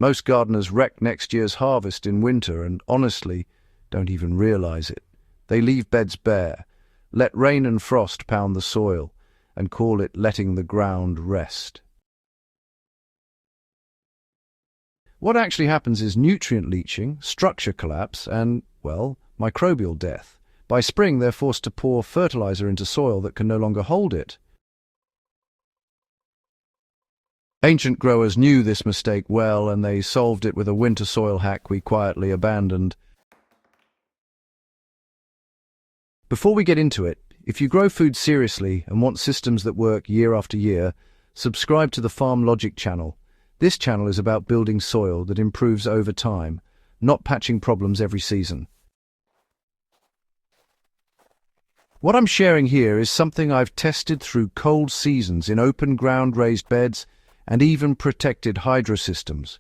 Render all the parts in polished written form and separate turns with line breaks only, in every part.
Most gardeners wreck next year's harvest in winter and honestly don't even realize it. They leave beds bare, let rain and frost pound the soil, and call it letting the ground rest. What actually happens is nutrient leaching, structure collapse, and, well, microbial death. By spring, they're forced to pour fertilizer into soil that can no longer hold it. Ancient growers knew this mistake well, and they solved it with a winter soil hack we quietly abandoned. Before we get into it, if you grow food seriously and want systems that work year after year, subscribe to the Farm Logic channel. This channel is about building soil that improves over time, not patching problems every season. What I'm sharing here is something I've tested through cold seasons in open ground raised beds and even protected hydro systems.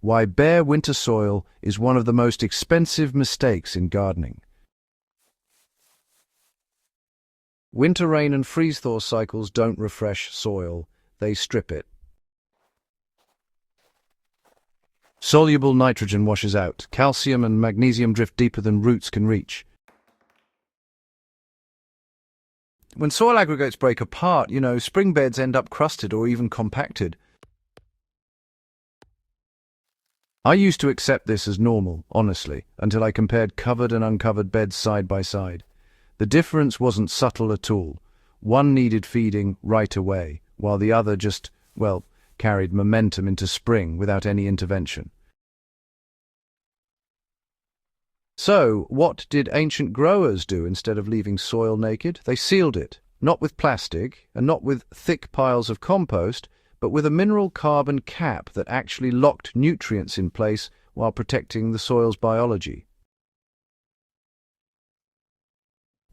Why bare winter soil is one of the most expensive mistakes in gardening. Winter rain and freeze-thaw cycles don't refresh soil, they strip it. Soluble nitrogen washes out. Calcium and magnesium drift deeper than roots can reach. When soil aggregates break apart, spring beds end up crusted or even compacted. I used to accept this as normal, honestly, until I compared covered and uncovered beds side by side. The difference wasn't subtle at all. One needed feeding right away, while the other just, carried momentum into spring without any intervention. So, what did ancient growers do instead of leaving soil naked? They sealed it, not with plastic and not with thick piles of compost, but with a mineral carbon cap that actually locked nutrients in place while protecting the soil's biology.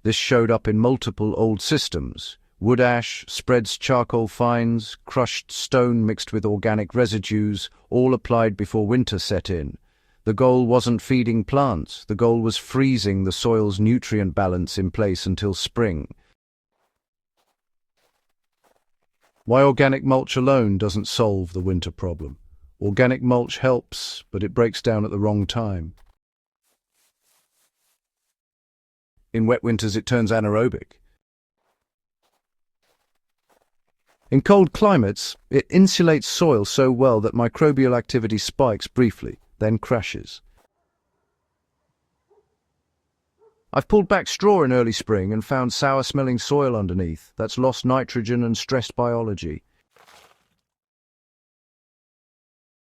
This showed up in multiple old systems. Wood ash, spreads charcoal fines, crushed stone mixed with organic residues, all applied before winter set in. The goal wasn't feeding plants, the goal was freezing the soil's nutrient balance in place until spring. Why organic mulch alone doesn't solve the winter problem. Organic mulch helps, but it breaks down at the wrong time. In wet winters it turns anaerobic. In cold climates, it insulates soil so well that microbial activity spikes briefly, then crashes. I've pulled back straw in early spring and found sour-smelling soil underneath that's lost nitrogen and stressed biology.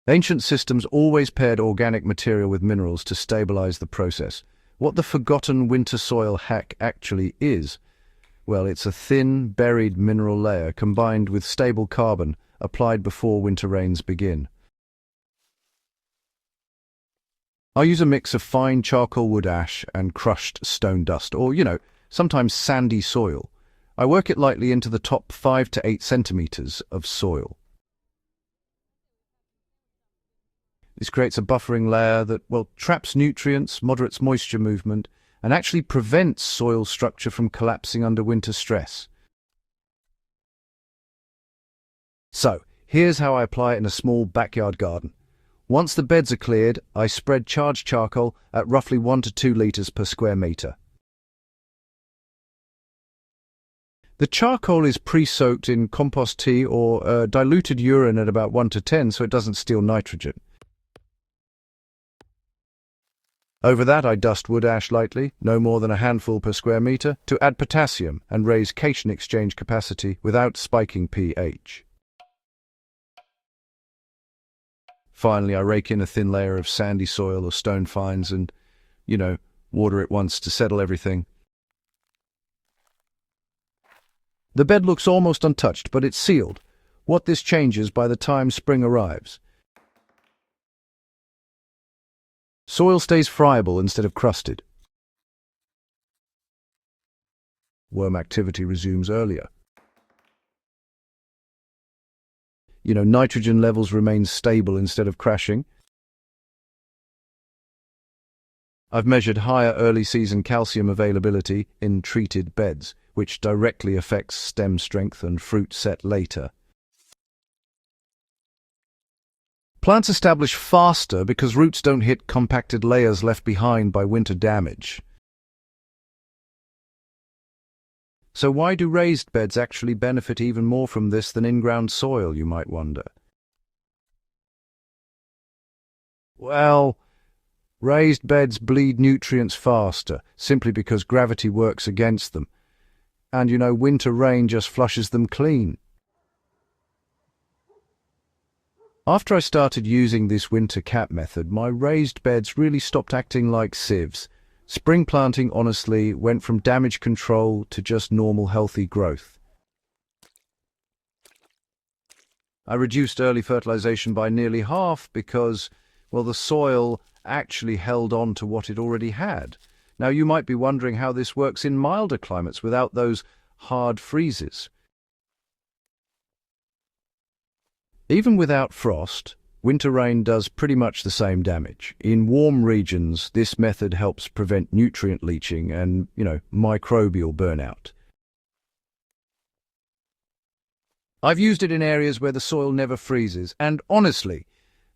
Ancient systems always paired organic material with minerals to stabilize the process. What the forgotten winter soil hack actually is, it's a thin, buried mineral layer combined with stable carbon applied before winter rains begin. I use a mix of fine charcoal wood ash and crushed stone dust, or, sometimes sandy soil. I work it lightly into the top 5 to 8 centimeters of soil. This creates a buffering layer that, traps nutrients, moderates moisture movement, and actually prevents soil structure from collapsing under winter stress. So, here's how I apply it in a small backyard garden. Once the beds are cleared, I spread charged charcoal at roughly 1 to 2 liters per square meter. The charcoal is pre-soaked in compost tea or diluted urine at about 1 to 10 so it doesn't steal nitrogen. Over that I dust wood ash lightly, no more than a handful per square meter, to add potassium and raise cation exchange capacity without spiking pH. Finally, I rake in a thin layer of sandy soil or stone fines and, water it once to settle everything. The bed looks almost untouched, but it's sealed. What this changes by the time spring arrives. Soil stays friable instead of crusted. Worm activity resumes earlier. Nitrogen levels remain stable instead of crashing. I've measured higher early season calcium availability in treated beds, which directly affects stem strength and fruit set later. Plants establish faster because roots don't hit compacted layers left behind by winter damage. So why do raised beds actually benefit even more from this than in-ground soil, you might wonder? Well, raised beds bleed nutrients faster, simply because gravity works against them. And, winter rain just flushes them clean. After I started using this winter cap method, my raised beds really stopped acting like sieves. Spring planting, honestly, went from damage control to just normal healthy growth. I reduced early fertilization by nearly half because, well, the soil actually held on to what it already had. Now, you might be wondering how this works in milder climates without those hard freezes. Even without frost, winter rain does pretty much the same damage. In warm regions, this method helps prevent nutrient leaching and, microbial burnout. I've used it in areas where the soil never freezes, and honestly,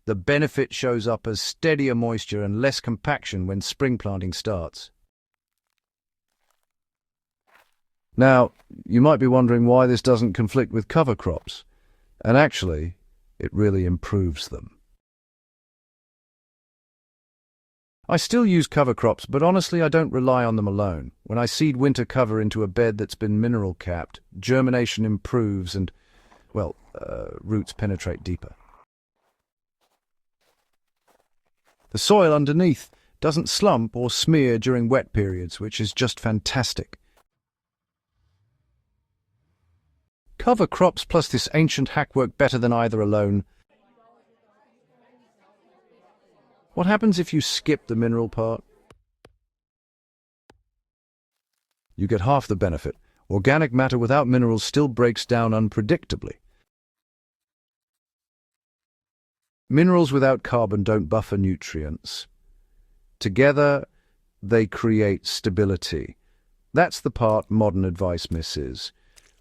the benefit shows up as steadier moisture and less compaction when spring planting starts. Now, you might be wondering why this doesn't conflict with cover crops, and actually, it really improves them. I still use cover crops, but honestly I don't rely on them alone. When I seed winter cover into a bed that's been mineral capped, germination improves and, roots penetrate deeper. The soil underneath doesn't slump or smear during wet periods, which is just fantastic. Cover crops plus this ancient hack work better than either alone. What happens if you skip the mineral part? You get half the benefit. Organic matter without minerals still breaks down unpredictably. Minerals without carbon don't buffer nutrients. Together, they create stability. That's the part modern advice misses.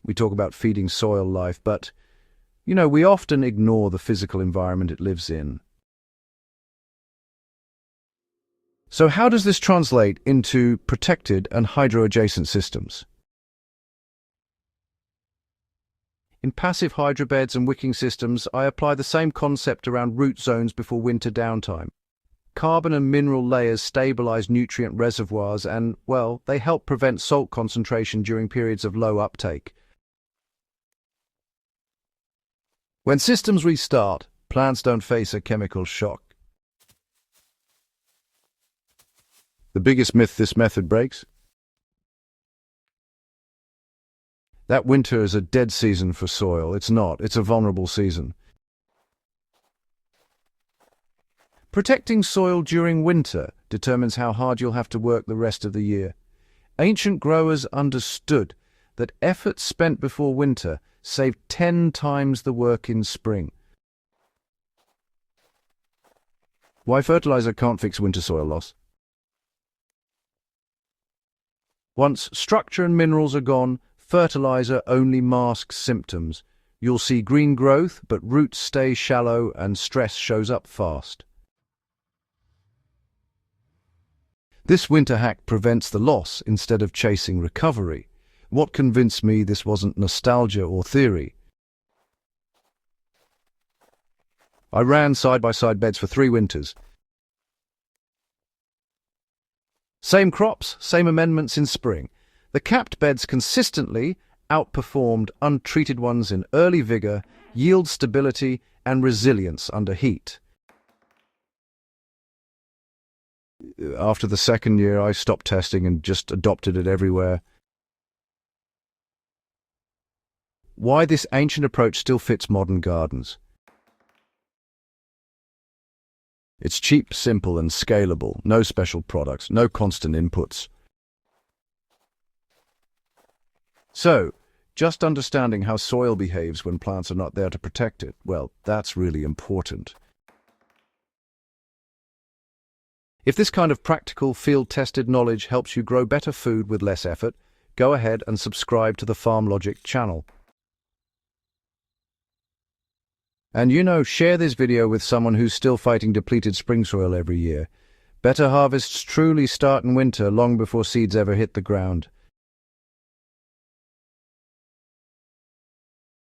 We talk about feeding soil life, but, we often ignore the physical environment it lives in. So how does this translate into protected and hydro-adjacent systems? In passive hydrobeds and wicking systems, I apply the same concept around root zones before winter downtime. Carbon and mineral layers stabilize nutrient reservoirs and, they help prevent salt concentration during periods of low uptake. When systems restart, plants don't face a chemical shock. The biggest myth this method breaks? That winter is a dead season for soil. It's not. It's a vulnerable season. Protecting soil during winter determines how hard you'll have to work the rest of the year. Ancient growers understood that effort spent before winter saved 10 times the work in spring. Why fertilizer can't fix winter soil loss? Once structure and minerals are gone, fertilizer only masks symptoms. You'll see green growth, but roots stay shallow and stress shows up fast. This winter hack prevents the loss instead of chasing recovery. What convinced me this wasn't nostalgia or theory? I ran side-by-side beds for 3 winters. Same crops, same amendments in spring. The capped beds consistently outperformed untreated ones in early vigor, yield stability, and resilience under heat. After the second year, I stopped testing and just adopted it everywhere. Why this ancient approach still fits modern gardens? It's cheap, simple, and scalable. No special products, no constant inputs. So, just understanding how soil behaves when plants are not there to protect it, that's really important. If this kind of practical, field-tested knowledge helps you grow better food with less effort, go ahead and subscribe to the Farm Logic channel. And share this video with someone who's still fighting depleted spring soil every year. Better harvests truly start in winter, long before seeds ever hit the ground.